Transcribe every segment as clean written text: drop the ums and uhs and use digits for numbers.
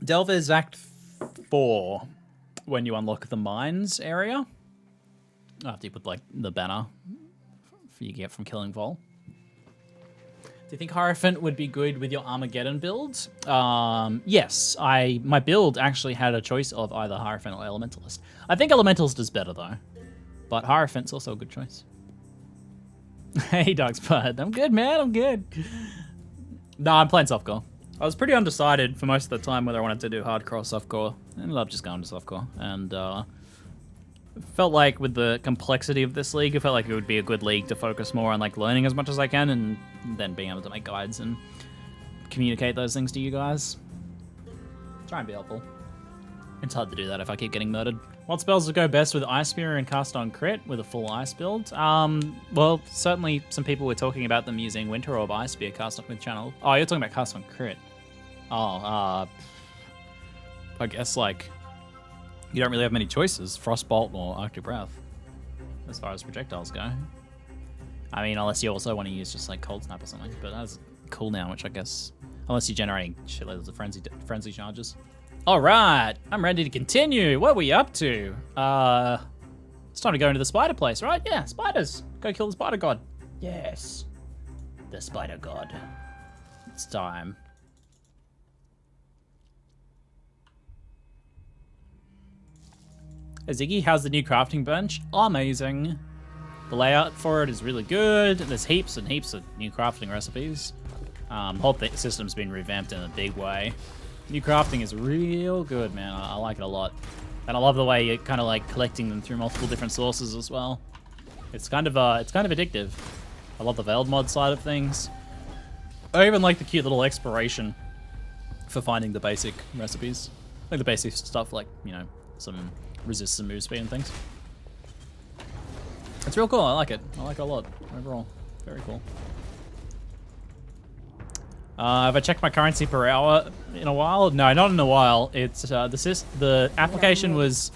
Delve is Act 4 when you unlock the mines area. After you put like the banner you get from killing Vol. Do you think Hierophant would be good with your Armageddon build? Yes, my build actually had a choice of either Hierophant or Elementalist. I think Elementalist is better though, but Hierophant's also a good choice. Hey, Dog's Bud. I'm good, man. I'm good. No, I'm playing softcore. I was pretty undecided for most of the time whether I wanted to do hardcore or softcore. I ended up just going to softcore, and felt like with the complexity of this league, it felt like it would be a good league to focus more on like learning as much as I can, and then being able to make guides and communicate those things to you guys. Try and be helpful. It's hard to do that if I keep getting murdered. What spells would go best with Ice Spear and cast on crit with a full ice build? Well, certainly some people were talking about them using Winter Orb Ice Spear cast on with channel. Oh, you're talking about cast on crit. Oh, I guess like you don't really have many choices, Frostbolt or Arctic Breath, as far as projectiles go. I mean, unless you also want to use just like Cold Snap or something, but that's cooldown, which I guess, unless you're generating shitloads of frenzy charges. All right, I'm ready to continue. What are we up to? It's time to go into the spider place, right? Yeah, spiders. Go kill the spider god. Yes, the spider god. It's time. Hey, Ziggy, how's the new crafting bench? Amazing. The layout for it is really good. There's heaps and heaps of new crafting recipes. Whole system's been revamped in a big way. New crafting is real good, man. I like it a lot. And I love the way you're kind of like collecting them through multiple different sources as well. It's kind of addictive. I love the Veiled mod side of things. I even like the cute little exploration for finding the basic recipes. Like the basic stuff like, you know, some resist and move speed and things. It's real cool. I like it. I like it a lot overall. Very cool. Have I checked my currency per hour in a while? No, not in a while. It's the application was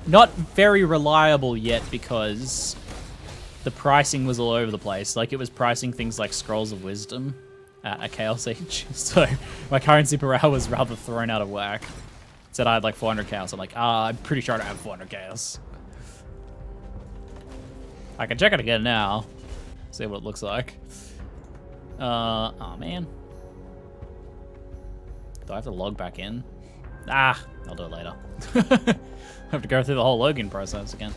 not very reliable yet because the pricing was all over the place. Like it was pricing things like Scrolls of Wisdom at a Chaos Age. So my currency per hour was rather thrown out of whack. It said I had like 400 chaos. I'm like, I'm pretty sure I don't have 400 chaos. I can check it again now. See what it looks like. Oh man. Do I have to log back in? I'll do it later. I have to go through the whole login process again.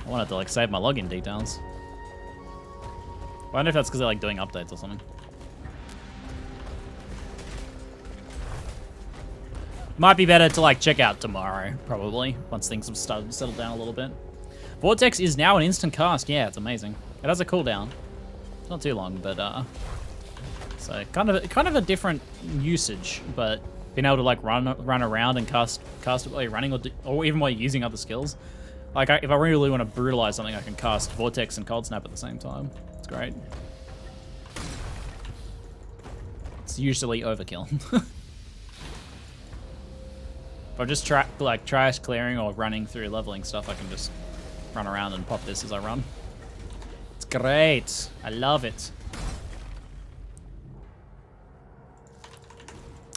I wanted to like save my login details. I wonder if that's because they're like doing updates or something. Might be better to like check out tomorrow, probably, once things have started to settle down a little bit. Vortex is now an instant cast. Yeah, it's amazing. It has a cooldown. It's not too long, but so kind of a different usage, but being able to like run around and cast it while you're running, or even while you're using other skills. Like if I really want to brutalize something, I can cast Vortex and Cold Snap at the same time. It's great. It's usually overkill. If I just trash clearing or running through leveling stuff, I can just run around and pop this as I run. It's great. I love it.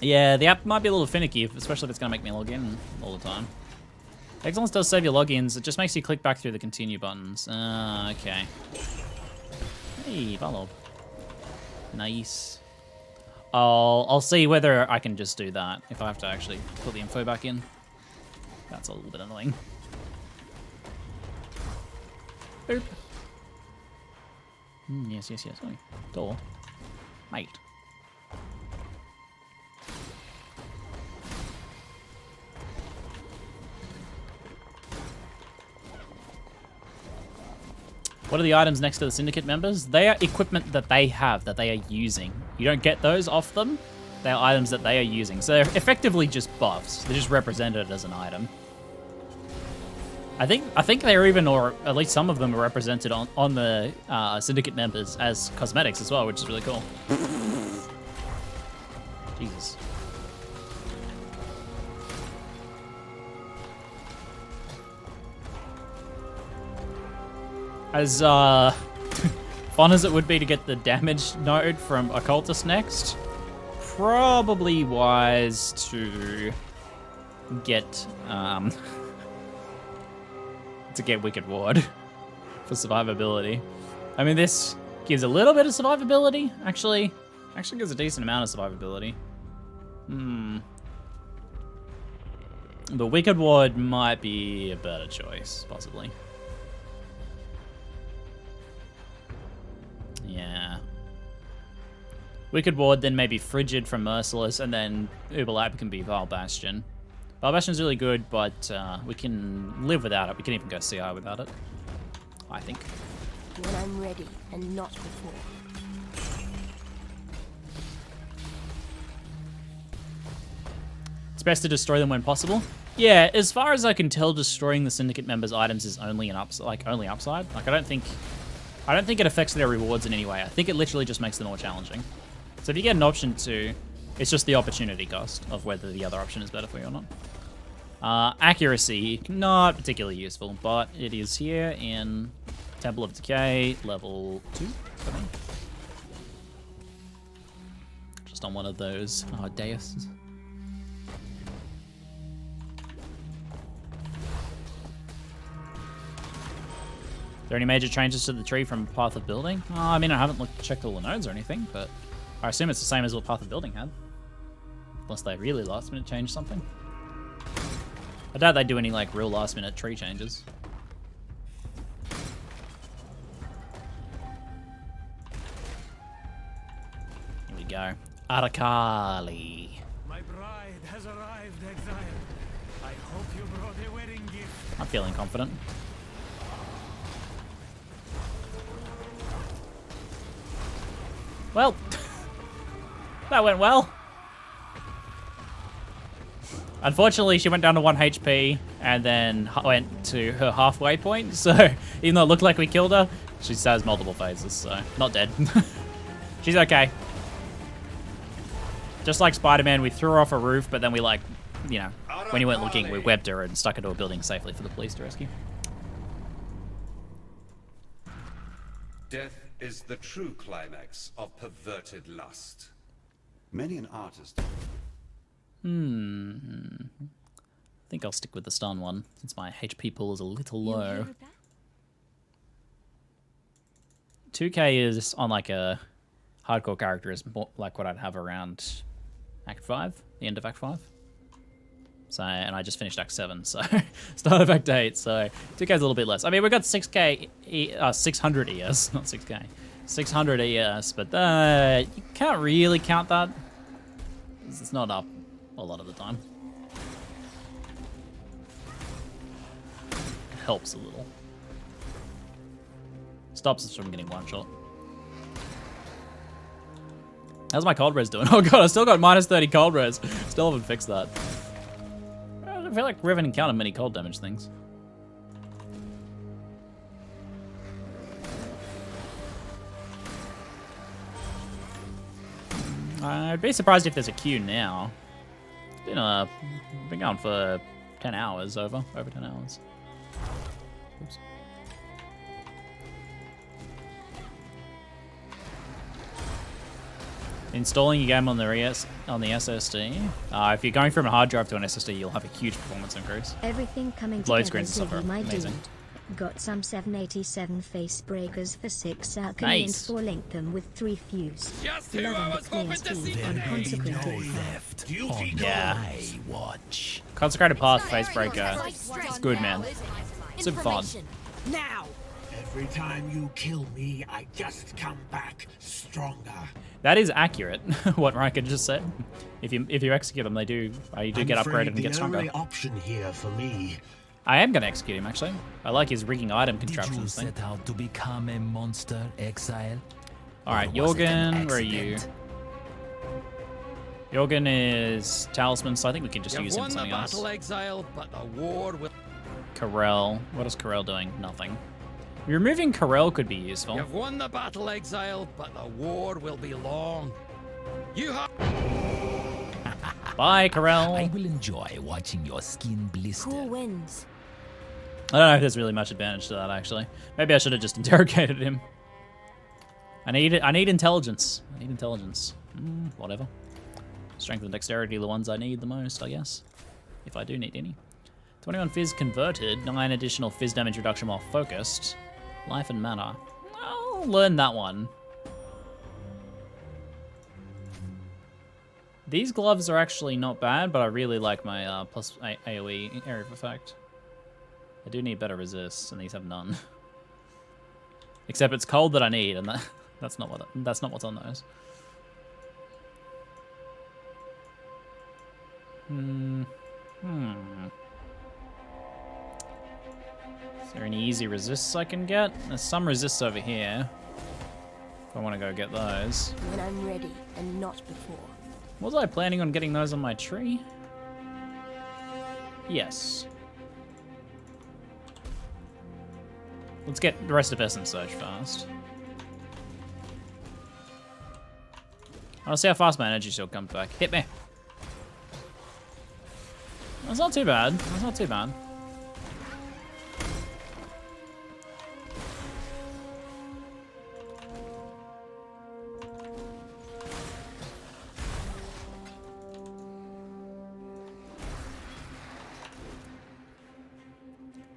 Yeah, the app might be a little finicky, especially if it's going to make me log in all the time. Excellence does save your logins. It just makes you click back through the continue buttons. Okay. Hey, Valor. Nice. I'll see whether I can just do that, if I have to actually put the info back in. That's a little bit annoying. Boop. Yes. Sorry. Door. Mate. What are the items next to the Syndicate members? They are equipment that they have, that they are using. You don't get those off them. They are items that they are using. So they're effectively just buffs. They're just represented as an item. I think they're even, or at least some of them are represented on the Syndicate members as cosmetics as well, which is really cool. Jesus. As fun as it would be to get the damage node from Occultist next, probably wise to get Wicked Ward for survivability. I mean, this gives a little bit of survivability. Actually gives a decent amount of survivability. But Wicked Ward might be a better choice, possibly. Yeah. Wicked Ward, then maybe Frigid from Merciless, and then Uberlap can be Vile Bastion. Vile Bastion's really good, but we can live without it. We can even go CI without it, I think. When I'm ready, and not before. It's best to destroy them when possible. Yeah, as far as I can tell, destroying the Syndicate members' items is only an only upside. Like, I don't think it affects their rewards in any way. I think it literally just makes them more challenging. So if you get an option to, it's just the opportunity cost of whether the other option is better for you or not. Accuracy, not particularly useful, but it is here in Temple of Decay, level 2, I think. Just on one of those daises. Are there any major changes to the tree from Path of Building? I mean, I haven't checked all the nodes or anything, but I assume it's the same as what Path of Building had. Unless they really last minute change something. I doubt they do any like real last minute tree changes. Here we go. Arakaali. My bride has arrived, Exile. I hope you brought a wedding gift. I'm feeling confident. Well, that went well. Unfortunately, she went down to 1 HP and then went to her halfway point. So even though it looked like we killed her, she still has multiple phases, so not dead. She's okay. Just like Spider-Man, we threw her off a roof, but then we when you weren't looking, we webbed her and stuck her to a building safely for the police to rescue. Death is the true climax of perverted lust. Many an artist... I think I'll stick with the stun one, since my HP pool is a little low. 2k is on like a hardcore character is more like what I'd have around Act 5, the end of Act 5. So, and I just finished Act 7, so start of Act 8, so 2k is a little bit less. I mean, we've got 600 ES, not 6k. 600 ES, but you can't really count that. It's not up a lot of the time. It helps a little. Stops us from getting one shot. How's my cold res doing? Oh god, I still got minus 30 cold res. Still haven't fixed that. I feel like we haven't encountered many cold damage things. I'd be surprised if there's a queue now. It's been going for 10 hours, over 10 hours. Oops. Installing your game on the SSD. If you're going from a hard drive to an SSD, you'll have a huge performance increase. Everything coming Load together, screens and stuff are my amazing. dude. Got some 787 face breakers for 6 alchemy Nice. and 4 link them with 3 fuse. Just who I was hoping to see on today. consecrated Left. Yeah. Consecrated Path Facebreaker. It's good, man. Super fun. Now. Every time you kill me, I just come back stronger. That is accurate, what Riker just said. If you execute them, you do get upgraded and get stronger. The only option here for me. I am going to execute him, actually. I like his rigging item Did you contraptions thing. set out to become a monster, Exile? Alright, Or was it an Jorgen, where are you? accident? Jorgen is Talisman, so I think we can just use him for something else. Exile, but the war will... Corel. What is Corel doing? Nothing. Removing Corel could be useful. You've won the battle, Exile, but the war will be long. You have... Bye, I Corel. will enjoy watching your skin blister. Cool wins. I don't know if there's really much advantage to that, actually. Maybe I should have just interrogated him. I need intelligence. I need intelligence. Whatever. Strength and dexterity are the ones I need the most, I guess. If I do need any. 21 fizz converted, 9 additional fizz damage reduction while focused. Life and mana. I'll learn that one. These gloves are actually not bad, but I really like my plus AoE area of effect. I do need better resist, and these have none. Except it's cold that I need, and that's not what's on those. Is there any easy resists I can get? There's some resists over here. If I want to go get those. When I'm ready, and not before. Was I planning on getting those on my tree? Yes. Let's get the rest of Essence Surge first. I want to see how fast my energy shield comes back. Hit me. That's not too bad. That's not too bad.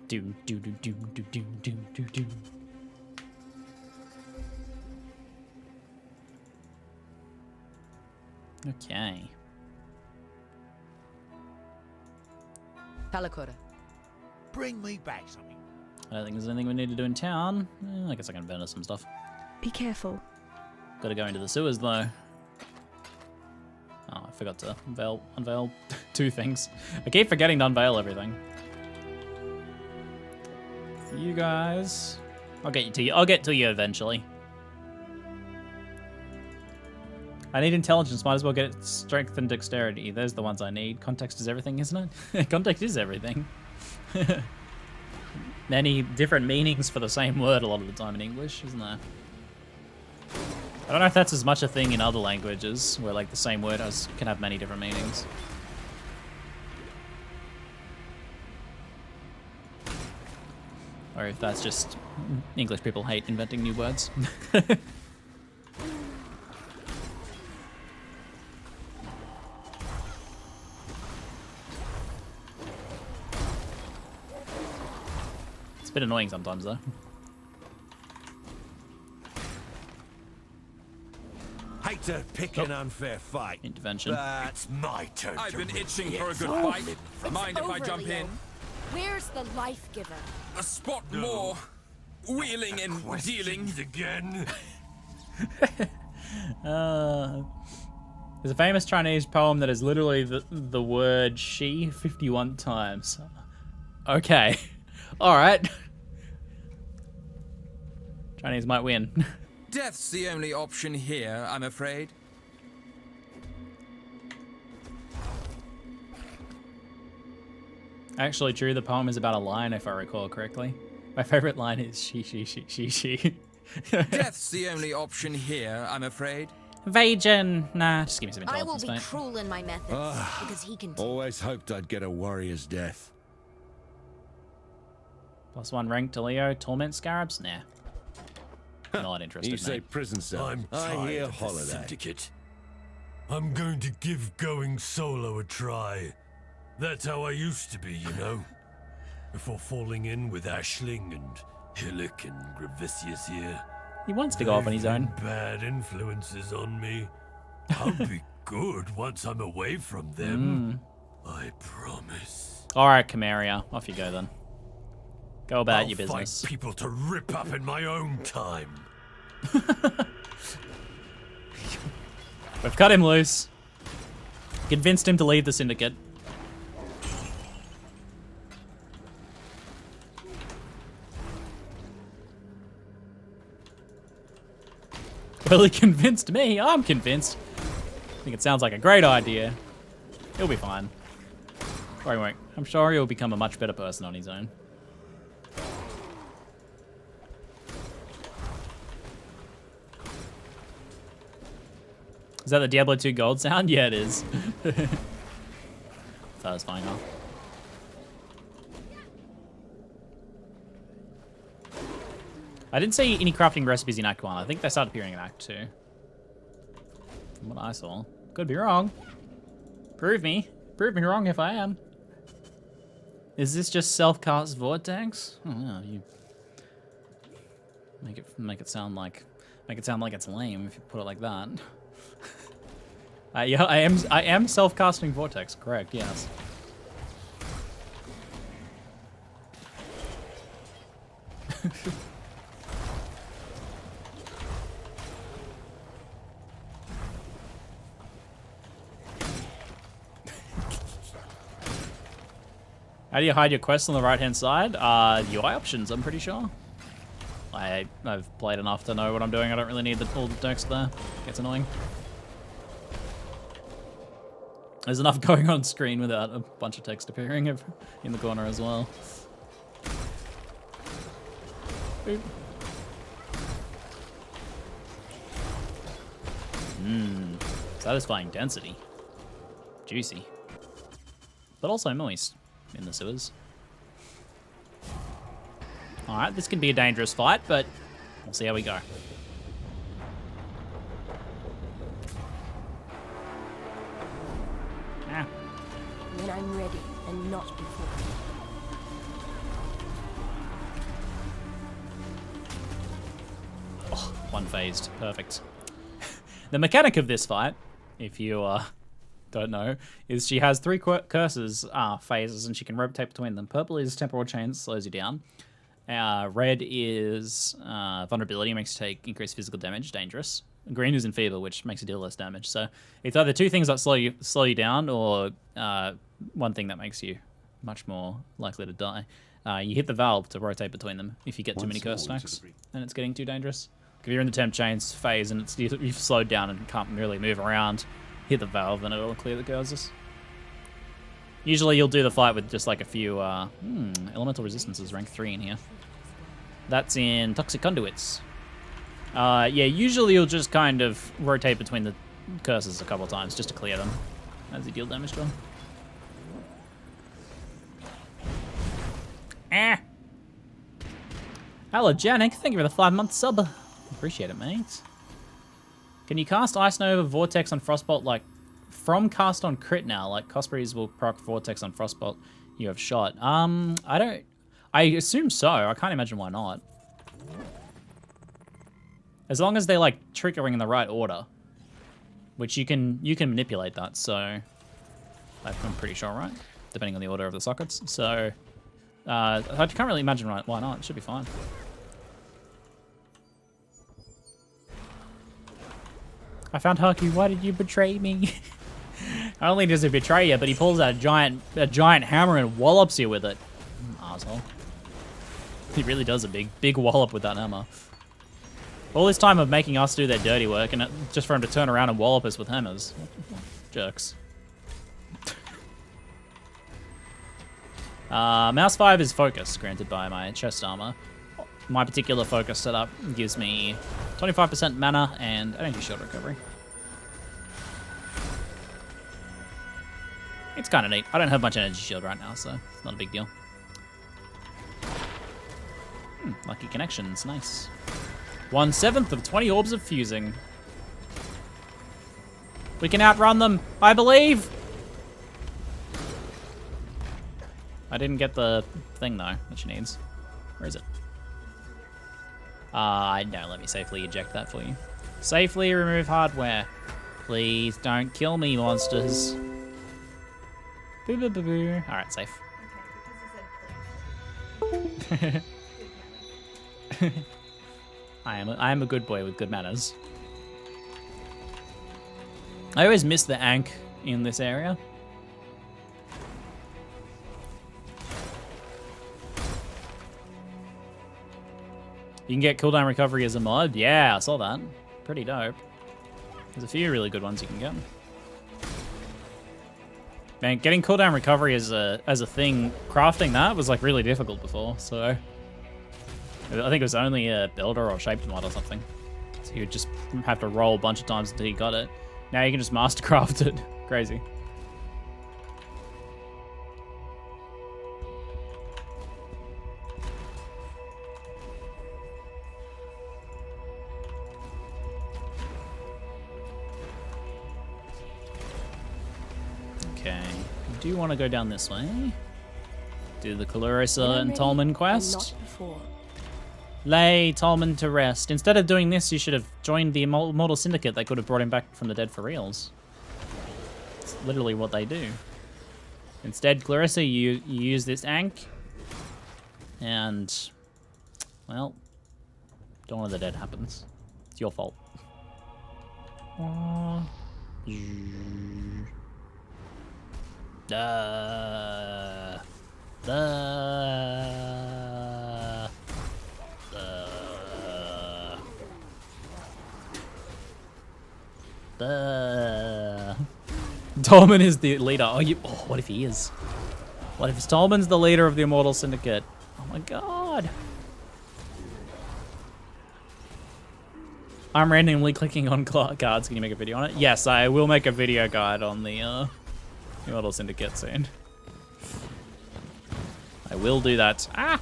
Do do do do do do do do do. Okay. Talakora. Bring me back something. I don't think there's anything we need to do in town. I guess I can vendor some stuff. Be careful. Gotta go into the sewers though. Oh, I forgot to unveil 2 things. I keep forgetting to unveil everything. You guys, I'll get to you eventually. I need intelligence, might as well get strength and dexterity. There's the ones I need. Context is everything, isn't it? Context is everything. Many different meanings for the same word a lot of the time in English, isn't there? I don't know if that's as much a thing in other languages, where like the same word can have many different meanings. Or if that's just English people hate inventing new words. It's a bit annoying sometimes though. Hate to pick an unfair fight. Intervention. It's my turn. I've been itching for a good Oh, fight. Mind if I jump in? Where's the life giver? A spot more. Wheeling and dealing. Again. There's a famous Chinese poem that is literally the word she 51 times. Okay. Alright. Chinese might win. Death's the only option here, I'm afraid. Actually true, the poem is about a lion if I recall correctly. My favorite line is she. Death's the only option here, I'm afraid. Vajin. Nah, just give me some I will intelligence, be mate. cruel in my methods, because he can. Always hoped I'd get a warrior's death. +1 rank to Leo. Torment scarabs? Nah. Not interested, You say mate. prison cell. I hear holiday. Syndicate. I'm going to give going solo a try. That's how I used to be, you know? Before falling in with Ashling and Hillock and Gravicius here. He wants to go off on his own. They've been bad influences on me. I'll be good once I'm away from them. I promise. Alright, Camaria. Off you go then. Go about I'll your business. fight people to rip up in my own time. We've cut him loose. Convinced him to leave the Syndicate. Well, he convinced me. I'm convinced. I think it sounds like a great idea. He'll be fine. Or he won't. I'm sure he'll become a much better person on his own. Is that the Diablo 2 gold sound? Yeah, it is. Satisfying, huh? I didn't see any crafting recipes in Act 1. I think they started appearing in Act 2. From what I saw. Could be wrong. Prove me wrong if I am. Is this just self-cast vortex? Oh no, you make it sound like it's lame if you put it like that. Yeah, I am self-casting vortex, correct? Yes. How do you hide your quests on the right-hand side? UI options, I'm pretty sure. I've played enough to know what I'm doing. I don't really need all the text there. Gets annoying. There's enough going on screen without a bunch of text appearing in the corner as well. Boop. Satisfying density. Juicy. But also moist in the sewers. Alright, this can be a dangerous fight, but we'll see how we go. Ah. When I'm ready, and not before. Oh, one phased. Perfect. The mechanic of this fight, if you don't know, is she has 3 curses phases and she can rotate between them. Purple is temporal chains, slows you down. Red is vulnerability, makes you take increased physical damage, dangerous. Green is enfeeble, which makes you deal less damage. So it's either 2 things that slow you down, or one thing that makes you much more likely to die. You hit the valve to rotate between them if you get too many curse stacks and it's getting too dangerous. If you're in the temp chains phase and you've slowed down and can't really move around, hit the valve and it'll clear the curses. Usually you'll do the fight with just like a few elemental resistances, rank 3 in here. That's in Toxic Conduits. Yeah, usually you'll just kind of rotate between the curses a couple of times just to clear them as you deal damage to them. Ah! Allergenic, thank you for the 5-month sub. Appreciate it, mate. Can you cast Ice Nova Vortex on Frostbolt like from cast on crit now? Like Cospreys will proc Vortex on Frostbolt you have shot. I assume so. I can't imagine why not. As long as they're like triggering in the right order, which you can manipulate that. So I'm pretty sure, right? Depending on the order of the sockets. So I can't really imagine why not. It should be fine. I found Haku. Why did you betray me? Not only does he betray you, but he pulls out a giant hammer and wallops you with it. Asshole. He really does a big wallop with that hammer. All this time of making us do their dirty work, and just for him to turn around and wallop us with hammers. Jerks. Mouse 5 is focus, granted by my chest armor. My particular focus setup gives me 25% mana and energy shield recovery. It's kind of neat. I don't have much energy shield right now, so it's not a big deal. Lucky connections, nice. 1/7 of 20 orbs of fusing. We can outrun them, I believe! I didn't get the thing though, that she needs. Where is it? No, let me safely eject that for you. Safely remove hardware. Please don't kill me, monsters. Boo boo boo boo. Alright, safe. I am a good boy with good manners. I always miss the Ankh in this area. You can get cooldown recovery as a mod. Yeah, I saw that. Pretty dope. There's a few really good ones you can get. Man, getting cooldown recovery as a thing, crafting that was like really difficult before, so I think it was only a builder or shaped mod or something. So you would just have to roll a bunch of times until you got it. Now you can just mastercraft it. Crazy. Okay. I do want to go down this way. Do the Clarissa When I'm and ready Tolman and quest. not before. Lay Tolman to rest. Instead of doing this, you should have joined the Immortal Syndicate. They could have brought him back from the dead for reals. It's literally what they do. Instead, Clarissa, you use this Ankh. And, well, Dawn of the Dead happens. It's your fault. Tolman is the leader. Oh, what if he is? What if Tolman's the leader of the Immortal Syndicate? Oh my god. I'm randomly clicking on cards. Can you make a video on it? Yes, I will make a video guide on the Immortal Syndicate soon. I will do that. Ah!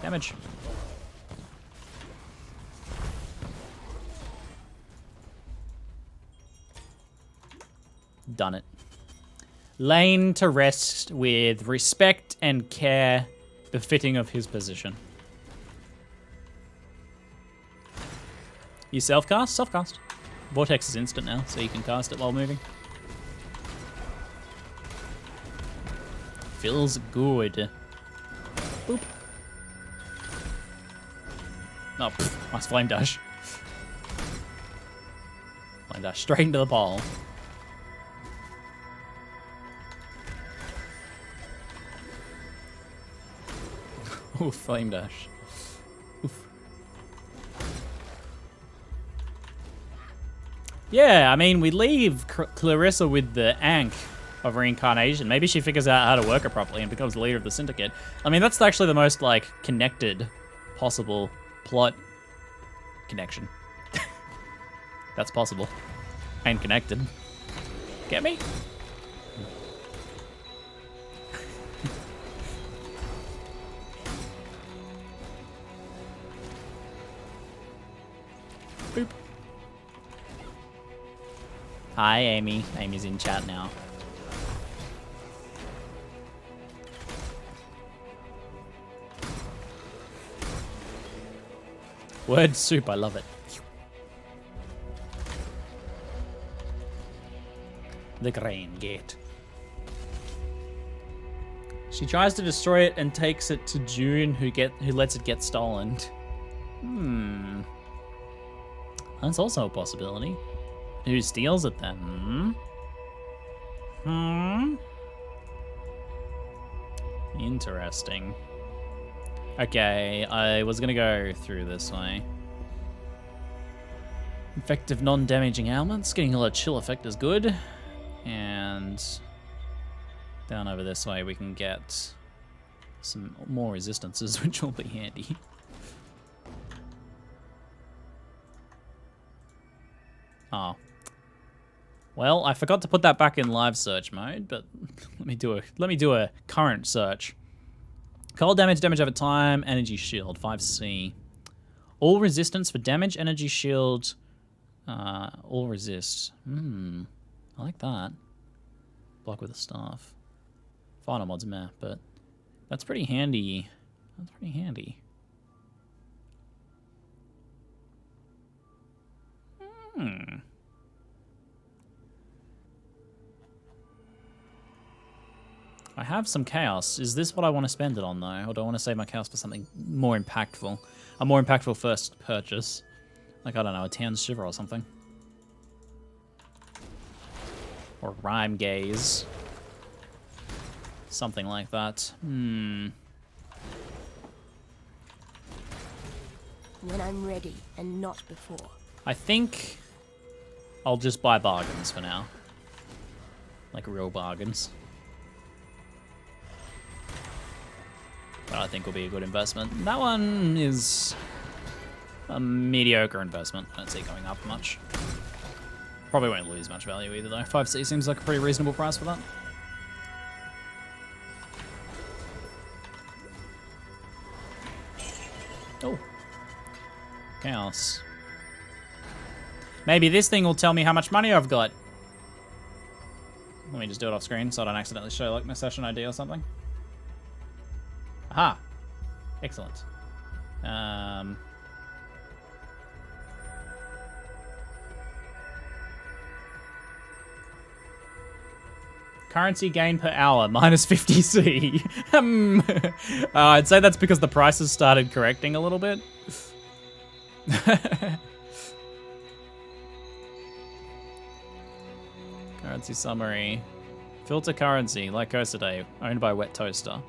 Damage. Done it. Laying to rest with respect and care befitting of his position. You self-cast? Self-cast. Vortex is instant now, so you can cast it while moving. Feels good. Boop. Oh, pff, nice flame dash. Flame dash straight into the pole. Ooh, flame dash. Oof. Yeah, I mean, we leave Clarissa with the Ankh of reincarnation. Maybe she figures out how to work it properly and becomes the leader of the Syndicate. I mean, that's actually the most, like, connected possible plot connection. That's possible. And connected. Get me? Boop. Hi, Amy. Amy's in chat now. Word soup, I love it. The Grain Gate. She tries to destroy it and takes it to June, who lets it get stolen. That's also a possibility. Who steals it then? Interesting. Okay, I was gonna go through this way. Effective non-damaging ailments. Getting a lot of chill effect is good. And down over this way we can get some more resistances, which will be handy. Oh. Well, I forgot to put that back in live search mode, but let me do a current search. Cold damage over time, energy shield, 5C. All resistance for damage, energy shield, all resist. I like that. Block with a staff. Final mod's meh, but that's pretty handy. That's pretty handy. I have some chaos. Is this what I want to spend it on, though? Or do I want to save my chaos for something more impactful? A more impactful first purchase. Like, I don't know, a Tan's Shiver or something. Or Rhyme Gaze. Something like that. When I'm ready, and not before. I think I'll just buy bargains for now. Like real bargains. That I think will be a good investment. That one is a mediocre investment. I don't see it going up much. Probably won't lose much value either, though. 5C seems like a pretty reasonable price for that. Oh. Chaos. Maybe this thing will tell me how much money I've got. Let me me just do it off screen so I don't accidentally show like my session ID or something. Aha! Excellent. Currency gain per hour, minus 50C. I'd say that's because the prices started correcting a little bit. Currency summary. Filter currency, like Coaster Day, owned by Wet Toaster.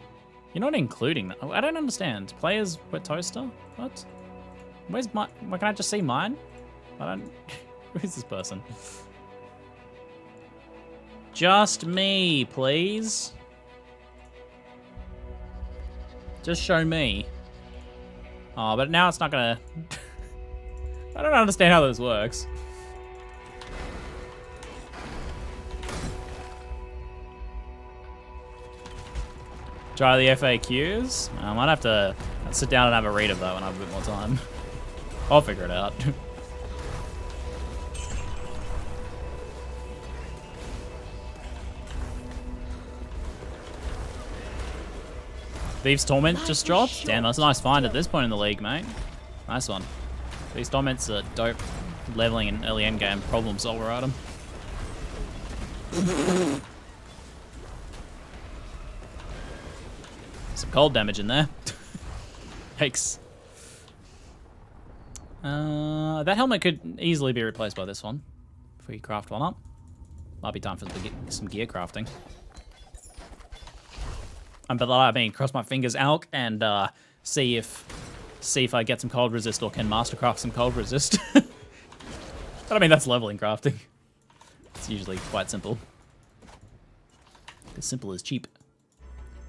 You're not including that. I don't understand. Players Wet Toaster? What? Where's my... Why can't I just see mine? I don't... Who is this person? Just me, please. Just show me. Oh, but now it's not gonna... I don't understand how this works. Try the FAQs. I might have to sit down and have a read of that when I have a bit more time. I'll figure it out. Thieves' Torment just dropped. Damn, that's a nice find at this point in the league, mate. Nice one. Thieves' Torment's a dope leveling and early endgame problem solver item. Some cold damage in there. Yikes. That helmet could easily be replaced by this one. If we craft one up. Might be time for some gear crafting. But I mean, cross my fingers, Alk, and see if I get some cold resist or can mastercraft some cold resist. But I mean, that's leveling crafting. It's usually quite simple. As simple as cheap.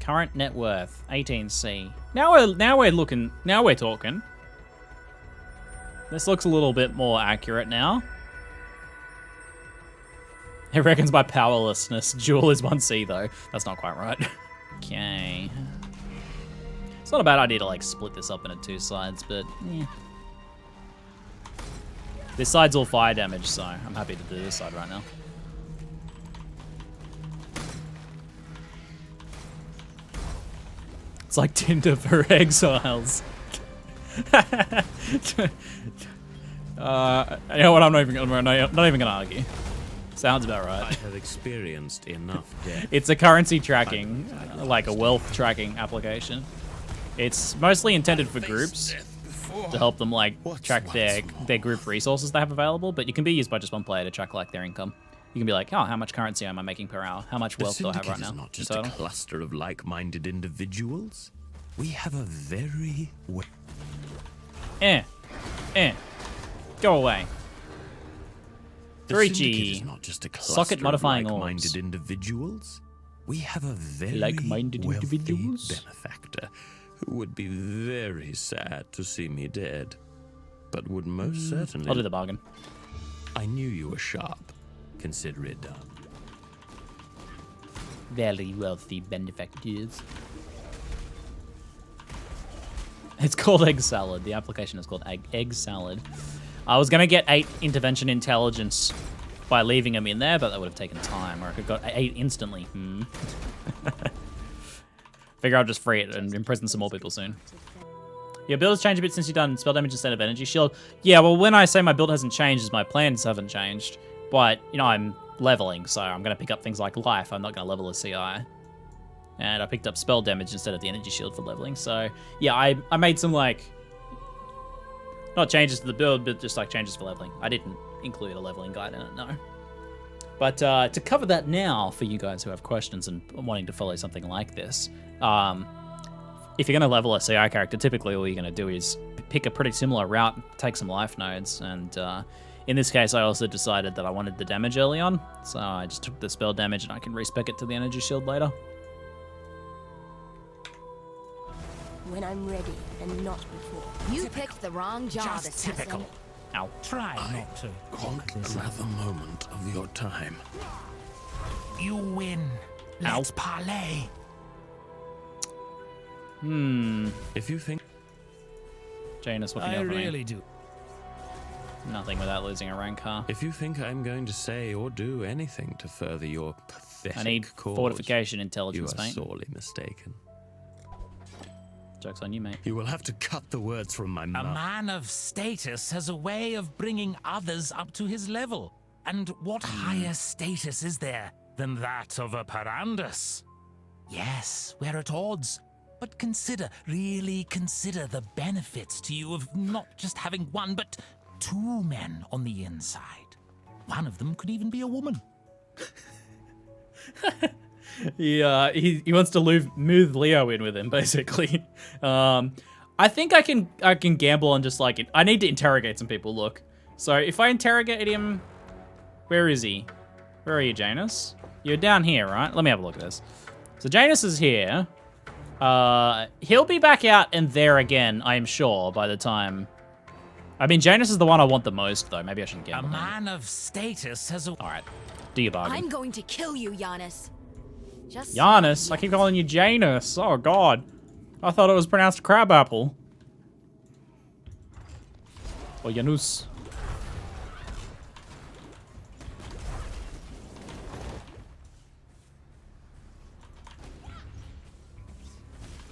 Current net worth 18C. Now we're looking. Now we're talking. This looks a little bit more accurate now. It reckons by powerlessness. Jewel is 1C though. That's not quite right. Okay. It's not a bad idea to like split this up into two sides, but this side's all fire damage, so I'm happy to do this side right now. It's like Tinder for exiles. You know what? I'm not even gonna argue. Sounds about right. I have experienced enough death. It's a currency tracking, like a wealth tracking application. It's mostly intended for groups to help them like track their group resources they have available, but you can be used by just one player to track like their income. You can be like, oh, how much currency am I making per hour? How much wealth do I have right now? The Syndicate is not just a cluster of like-minded individuals. We have a very... Go away. The Syndicate is not just a cluster Socket modifying of like-minded orbs. individuals. We have a very Like-minded wealthy individuals? benefactor who would be very sad to see me dead, but would most certainly... I'll do the bargain. I knew you were sharp. Consider it done. Very wealthy benefactors. It's called Egg Salad. The application is called Egg Salad. I was going to get 8 intervention intelligence by leaving them in there, but that would have taken time, or I could have got 8 instantly. Figure I'll just free it and imprison some more people soon. Your build has changed a bit since you've done spell damage instead of energy shield. Yeah, well, when I say my build hasn't changed, is my plans haven't changed. But, you know, I'm leveling, so I'm going to pick up things like life. I'm not going to level a CI. And I picked up spell damage instead of the energy shield for leveling. So, yeah, I made some, like, not changes to the build, but just, like, changes for leveling. I didn't include a leveling guide in it, no. But to cover that now, for you guys who have questions and wanting to follow something like this, if you're going to level a CI character, typically all you're going to do is pick a pretty similar route, take some life nodes, and in this case, I also decided that I wanted the damage early on, so I just took the spell damage and I can respec it to the energy shield later. When I'm ready and not before. You picked the wrong job, Just assassin. typical. Ow. Try not to. Won't another moment of your time. You win. Let's parlay. If you think... Janus, what can you I offer me? really do. Nothing without losing a rank, huh? If you think I'm going to say or do anything to further your pathetic pathetic I need cause. fortification You intelligence, are mate. sorely mistaken. Joke's on you, mate. You will have to cut the words from my A mouth. man of status has a way of bringing others up to his level. And what higher status is there than that of a Parandus? Yes, we're at odds. But really consider the benefits to you of not just having one, but two men on the inside. One of them could even be a woman. He wants to move Leo in with him, basically. I think I can gamble on just like it. I need to interrogate some people. Look, so if I interrogate him, where is he? Where are you, Janus? You're down here, right? Let me have a look at this. So Janus is here. He'll be back out and there again, I am sure, by the time. I mean, Janus is the one I want the most, though. Maybe I shouldn't gamble. A man of status has a. All right, do your bargain. I'm going to kill you, Giannis. Just Giannis? I keep calling you Janus. Oh, God. I thought it was pronounced crabapple. Or Janus.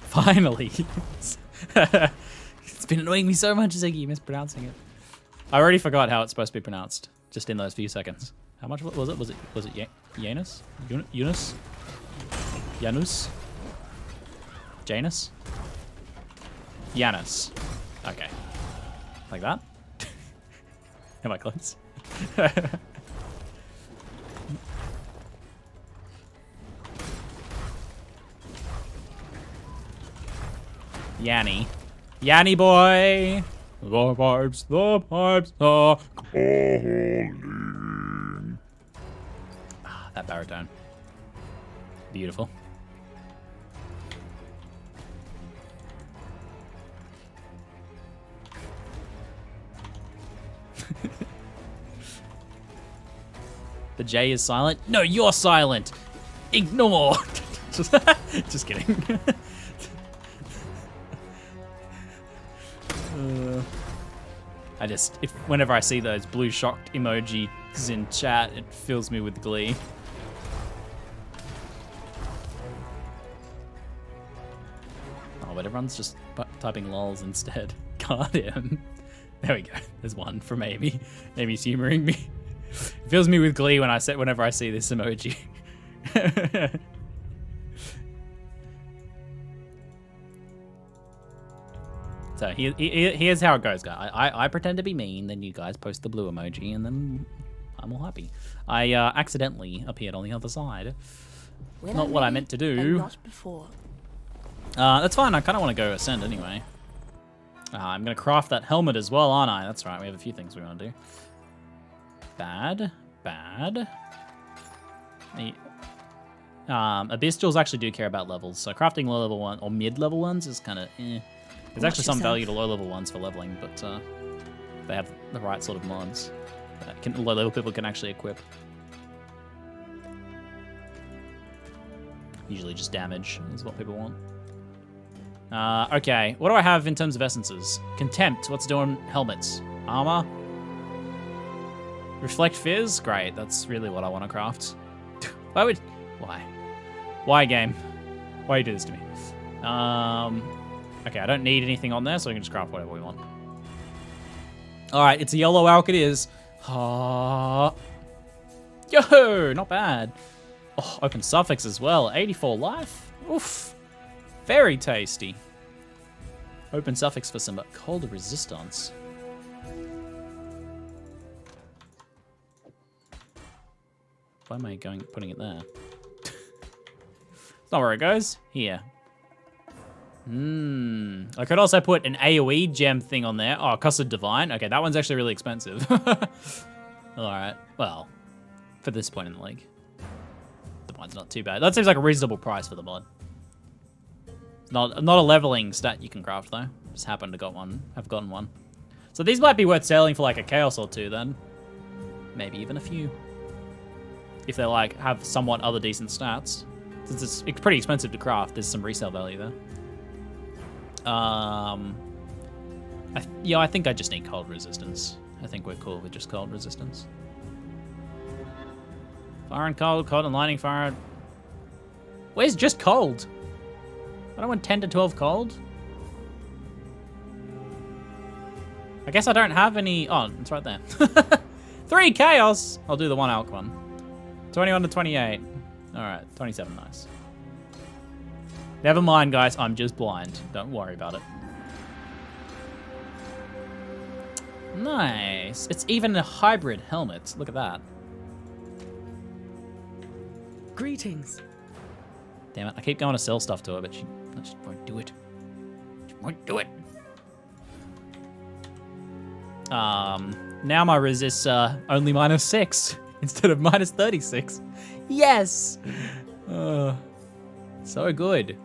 Finally. It's been annoying me so much, Ziggy, mispronouncing it. I already forgot how it's supposed to be pronounced, just in those few seconds. How much was it? Was it Janus? Eunice? Janus? Janus? Janus. Okay. Like that? Am I close? Yanni. Yanni boy! The pipes are calling. Ah, that baritone. Beautiful. The J is silent? No, you're silent! Ignore! Just kidding. Whenever I see those blue shocked emojis in chat, it fills me with glee. Oh, but everyone's just typing lols instead. Got him. There we go. There's one from Amy. Amy's humoring me. It fills me with glee whenever I see this emoji. So here's how it goes, guys. I pretend to be mean, then you guys post the blue emoji, and then I'm all happy. I accidentally appeared on the other side. Not what I meant to do. Not before. That's fine. I kind of want to go ascend anyway. I'm going to craft that helmet as well, aren't I? That's right. We have a few things we want to do. Bad. Abyssals actually do care about levels, so crafting low level one or mid level ones is kind of eh. There's actually some value to low level ones for leveling, but they have the right sort of mods that low level people can actually equip. Usually just damage is what people want. Okay, what do I have in terms of essences? Contempt, what's doing helmets? Armor? Reflect Fizz? Great, that's really what I want to craft. Why? Why, game? Why you do this to me? Okay, I don't need anything on there, so we can just craft whatever we want. Alright, it's a yellow alk it is. Yo, not bad. Oh, open suffix as well. 84 life. Oof. Very tasty. Open suffix for some cold resistance. Why am I putting it there? It's not where it goes. Here. I could also put an AoE gem thing on there. Oh, Cussed Divine. Okay, that one's actually really expensive. Alright, well, for this point in the league. The mod's not too bad. That seems like a reasonable price for the mod. Not a leveling stat you can craft though. Just happen to have gotten one. So these might be worth selling for like a chaos or two then. Maybe even a few. If they like have somewhat other decent stats. Since it's pretty expensive to craft, there's some resale value there. I think I just need cold resistance. I think we're cool with just cold resistance. Fire and cold, cold and lightning, fire. Where's just cold? I don't want 10 to 12 cold. I guess I don't have any. Oh, it's right there. 3 chaos. I'll do the 1 alk one. 21 to 28. All right, 27, nice. Never mind, guys. I'm just blind. Don't worry about it. Nice. It's even a hybrid helmet. Look at that. Greetings. Damn it. I keep going to sell stuff to her, but she just won't do it. She won't do it. Now my resists are only -6 instead of -36. Yes! So good.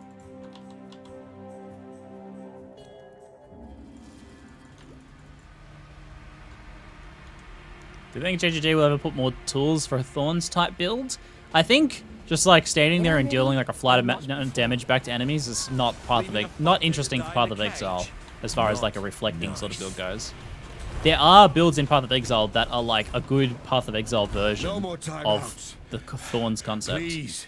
Do you think JGG will ever put more tools for a Thorns type build? I think just like standing there and dealing like a flat amount of damage back to enemies is not not interesting for Path of Exile as far as like a reflecting sort of build goes. There are builds in Path of Exile that are like a good Path of Exile version of the Thorns concept. Please.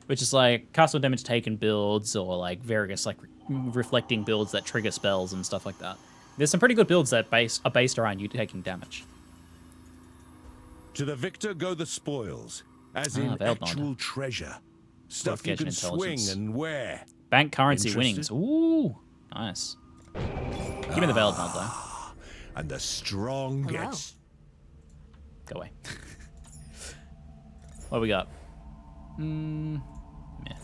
Which is like castle damage taken builds or like various like reflecting builds that trigger spells and stuff like that. There's some pretty good builds that are based around you taking damage. To the victor go the spoils, as in actual treasure. Stuff you can swing and wear. Bank currency winnings. Ooh, nice. Give me the Veiled Mod though. And the strong gets... Go away. What we got? Yeah,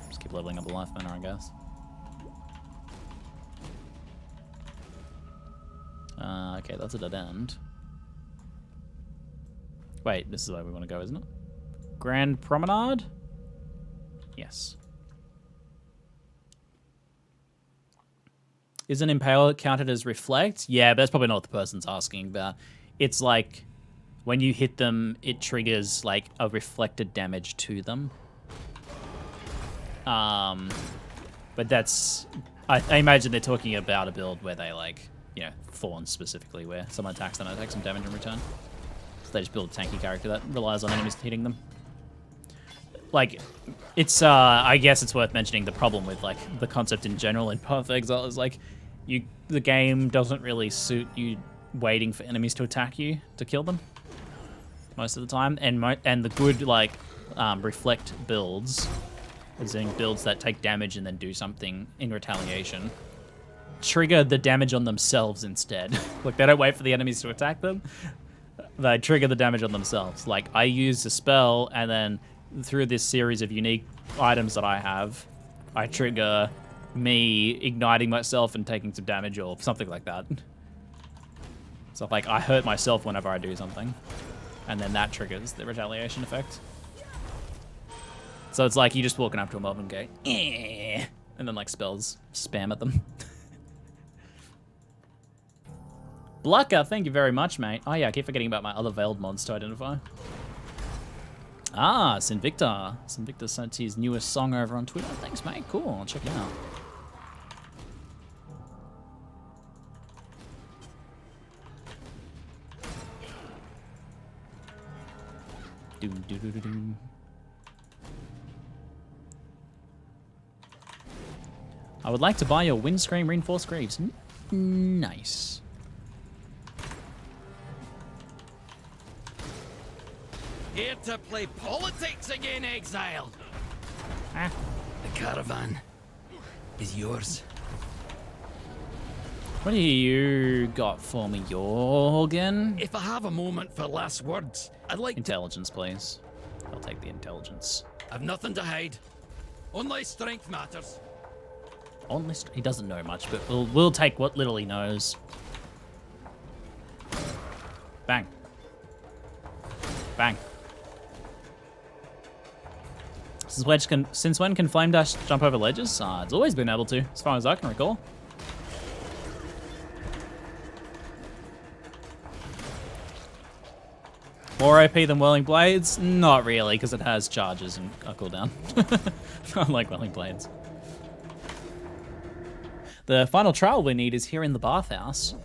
just keep leveling up the life manner, I guess. Okay, that's a dead end. Wait, this is where we want to go, isn't it? Grand Promenade? Yes. Isn't Impale counted as Reflect? Yeah, but that's probably not what the person's asking about. It's like, when you hit them, it triggers like a reflected damage to them. But that's... I imagine they're talking about a build where they like, you know, Thorns specifically, where someone attacks them and takes some damage in return. They just build a tanky character that relies on enemies hitting them. Like, it's, I guess it's worth mentioning the problem with, like, the concept in general in Path of Exile is, like, the game doesn't really suit you waiting for enemies to attack you to kill them most of the time. And the good, like, reflect builds, as in builds that take damage and then do something in retaliation, trigger the damage on themselves instead. Like, they don't wait for the enemies to attack them. They trigger the damage on themselves. Like, I use a spell, and then through this series of unique items that I have, I trigger me igniting myself and taking some damage or something like that. So, like, I hurt myself whenever I do something, and then that triggers the retaliation effect. So it's like you just walking up to a mob and go, eh, and then, like, spells spam at them. Blucker, thank you very much, mate. Oh yeah, I keep forgetting about my other Veiled mods to identify. Ah, Sinvicta. Sinvicta sent his newest song over on Twitter. Thanks, mate. Cool, I'll check it out. I would like to buy your Windscreen Reinforced Greaves. Nice. Here to play politics again, Exile. Ah. The caravan is yours. What do you got for me, Jorgen? If I have a moment for last words, I'd like intelligence, please. I'll take the intelligence. I've nothing to hide. Only strength matters. Only he doesn't know much, but we'll take what little he knows. Bang. Bang. Since when can Flame Dash jump over ledges? It's always been able to, as far as I can recall. More OP than Whirling Blades? Not really, because it has charges and a cooldown. Unlike Whirling Blades. The final trial we need is here in the bathhouse.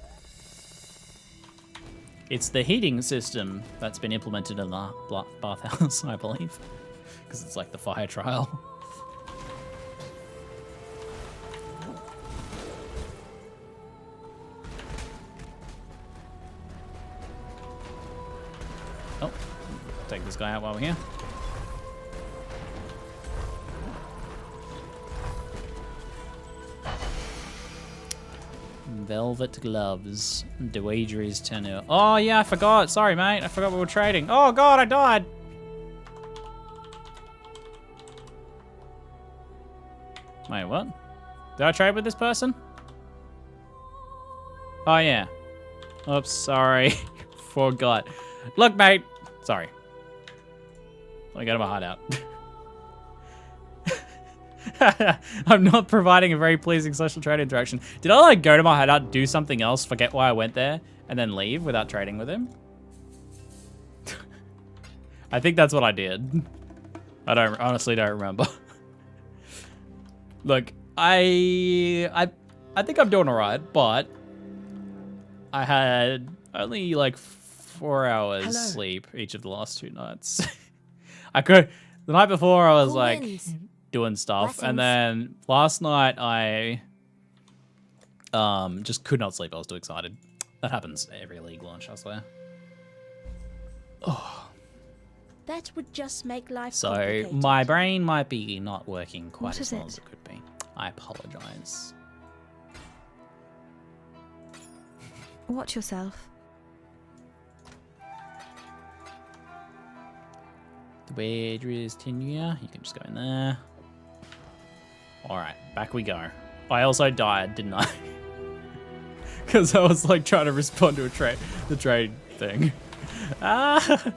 It's the heating system that's been implemented in the bathhouse, I believe. Because it's like the fire trial. Oh, take this guy out while we're here. Velvet gloves. Doedre's tenure. Oh yeah, I forgot. Sorry, mate. I forgot we were trading. Oh god, I died. Wait, what? Did I trade with this person? Oh yeah. Oops, sorry. Forgot. Look, mate. Sorry. Let me go to my hideout. I'm not providing a very pleasing social trade interaction. Did I like go to my hideout, do something else, forget why I went there, and then leave without trading with him? I think that's what I did. I honestly don't remember. Look, I think I'm doing alright, but I had only like 4 hours sleep each of the last 2 nights. The night before I was like doing stuff, and then last night I just could not sleep. I was too excited. That happens every League launch, I swear. Oh. That would just make life so complicated. My brain might be not working quite as well as it could be. I apologize. Watch yourself. Doedre's tenure. You can just go in there. Alright, back we go. I also died, didn't I? Because I was like trying to respond to the trade thing. Ah!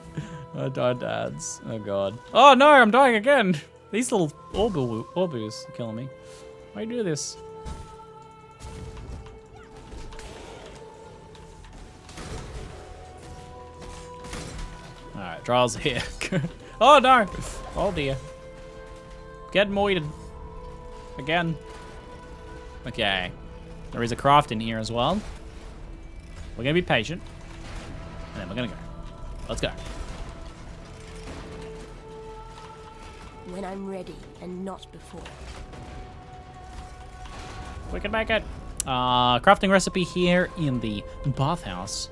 I died to ads. Oh god. Oh no, I'm dying again! These little orbus are killing me. Why do you do this? Alright, trials are here. Oh no! Oh dear. Get moited. Again. Okay. There is a craft in here as well. We're gonna be patient. And then we're gonna go. Let's go. When I'm ready and not before. We can make it. Crafting recipe here in the bathhouse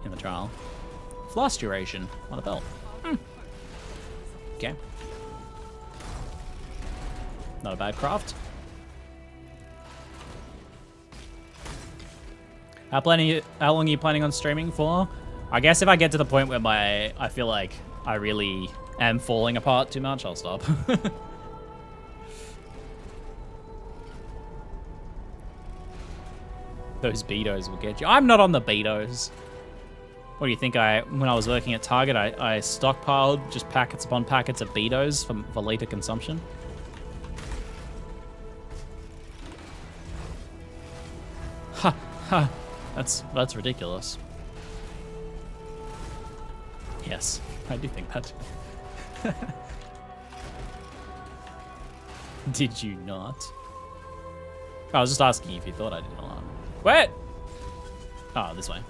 in the trial. Floss duration on a belt. Okay. Not a bad craft. How long are you planning on streaming for? I guess if I get to the point where I feel like I really am falling apart too much, I'll stop. Those betos will get you. I'm not on the betos. What do you think? When I was working at Target, I stockpiled just packets upon packets of betos for later consumption. Ha ha. That's ridiculous. Yes, I do think that. Did you not? I was just asking if you thought I did or not. Where? Oh, this way.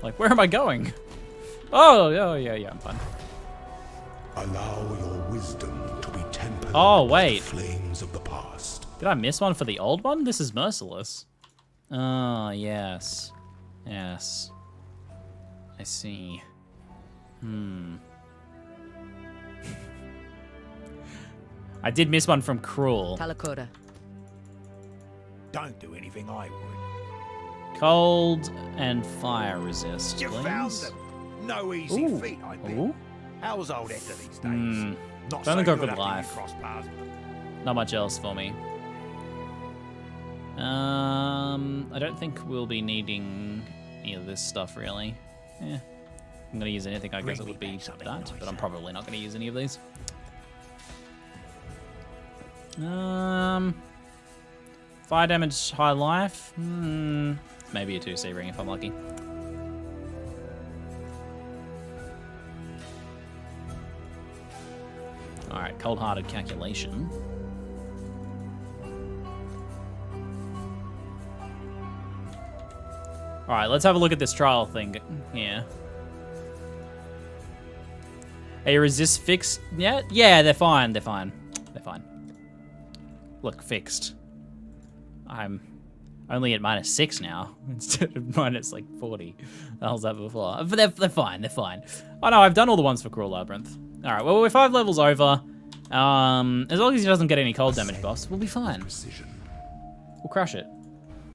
Like, where am I going? Oh, yeah, I'm fine. Allow your wisdom to be tempered by the flames of the past. Did I miss one for the old one? This is merciless. Oh, yes. Yes. I see. I did miss one from Cruel. Talakota. Don't do anything I would. Cold and fire resist, You please. found them. No easy feat, I bet. How's old Hector these days? Not Only so got good good after you life. crossed paths. Not much else for me. I don't think we'll be needing any of this stuff, really. Yeah. I'm going to use anything, I guess it would be that, but I'm probably not going to use any of these. 5 damage, high life. Maybe a 2C ring if I'm lucky. Alright, cold-hearted calculation. All right, let's have a look at this trial thing here. Are your resist fixed yet? Yeah, they're fine. They're fine. They're fine. Look, fixed. I'm only at -6 now instead of minus like 40. The hell's that before? But they're fine. They're fine. Oh no, I've done all the ones for Cruel Labyrinth. All right, well we're 5 levels over. As long as he doesn't get any cold damage buffs, we'll be fine. We'll crush it.